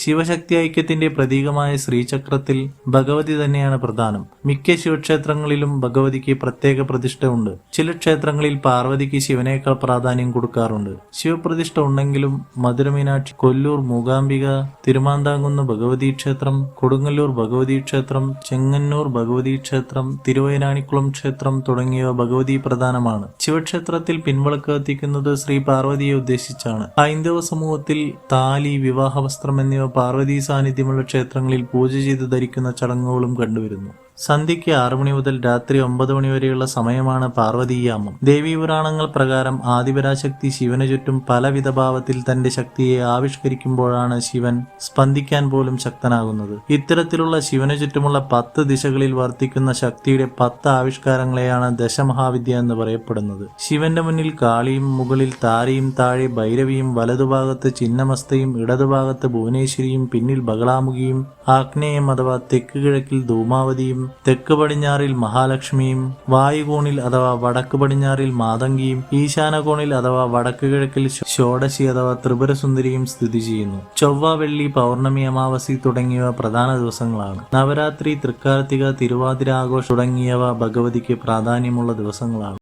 ശിവശക്തി ഐക്യത്തിന്റെ പ്രതീകമായ ശ്രീചക്രത്തിൽ ഭഗവതി തന്നെയാണ് പ്രധാനം. മിക്ക ശിവക്ഷേത്രങ്ങളിലും ഭഗവതിക്ക് പ്രത്യേക പ്രതിഷ്ഠ ഉണ്ട്. ചില ക്ഷേത്രങ്ങളിൽ പാർവതിക്ക് ശിവനേക്കാൾ പ്രാധാന്യം കൊടുക്കാറുണ്ട്. ശിവപ്രതിഷ്ഠ ഉണ്ടെങ്കിലും മധുരമീനാക്ഷി, കൊല്ലൂർ മൂകാംബിക, തിരുമാന്താംകുന്ന് ഭഗവതി ക്ഷേത്രം, കൊടുങ്ങല്ലൂർ ഭഗവതി ക്ഷേത്രം, ചെങ്ങന്നൂർ ഭഗവതി ക്ഷേത്രം, തിരുവൈരാണിക്കുളം ക്ഷേത്രം തുടങ്ങിയവ ഭഗവതി പ്രധാനമാണ്. ശിവക്ഷേത്രത്തിൽ പിൻവിളക്ക് കത്തിക്കുന്നത് ശ്രീ പാർവതിയെ ഉദ്ദേശിച്ചാണ്. ഹൈന്ദവ സമൂഹത്തിൽ താലി, വിവാഹവസ്ത്രം എന്നിവ പാർവതീ സാന്നിധ്യമുള്ള ക്ഷേത്രങ്ങളിൽ പൂജ ചെയ്ത് ധരിക്കുന്ന ചടങ്ങുകളും കണ്ടുവരുന്നു. സന്ധ്യയ്ക്ക് 6 മണി മുതൽ രാത്രി 9 മണി വരെയുള്ള സമയമാണ് പാർവതീയാമം. ദേവീപുരാണങ്ങൾ പ്രകാരം ആദിപരാശക്തി ശിവന് ചുറ്റും പലവിധ ഭാവത്തിൽ തന്റെ ശക്തിയെ ആവിഷ്കരിക്കുമ്പോഴാണ് ശിവൻ സ്പന്ദിക്കാൻ പോലും ശക്തനാകുന്നത്. ഇത്തരത്തിലുള്ള ശിവന് ചുറ്റുമുള്ള 10 ദിശകളിൽ വർത്തിക്കുന്ന ശക്തിയുടെ 10 ആവിഷ്കാരങ്ങളെയാണ് ദശമഹാവിദ്യ എന്ന് പറയപ്പെടുന്നത്. ശിവന്റെ മുന്നിൽ കാളിയും, മുകളിൽ താരയും, താഴെ ഭൈരവിയും, വലതുഭാഗത്ത് ചിന്നമസ്തയും, ഇടതുഭാഗത്ത് ഭുവനേശ്വരിയും, പിന്നിൽ ബഗളാമുഖിയും, ആഗ്നേയം അഥവാ തെക്ക് കിഴക്കിൽ ധൂമാവതിയും, തെക്ക് പടിഞ്ഞാറിൽ മഹാലക്ഷ്മിയും, വായുകോണിൽ അഥവാ വടക്ക് പടിഞ്ഞാറിൽ മാതങ്കിയും, ഈശാനകോണിൽ അഥവാ വടക്ക് കിഴക്കിൽ ഷോഡശി അഥവാ ത്രിപുരസുന്ദരിയും സ്ഥിതി ചെയ്യുന്നു. ചൊവ്വ, വെള്ളി, പൗർണമി, അമാവാസി തുടങ്ങിയവ പ്രധാന ദിവസങ്ങളാണ്. നവരാത്രി, തൃക്കാർത്തിക, തിരുവാതിര ആഘോഷം തുടങ്ങിയവ ഭഗവതിക്ക് പ്രാധാന്യമുള്ള ദിവസങ്ങളാണ്.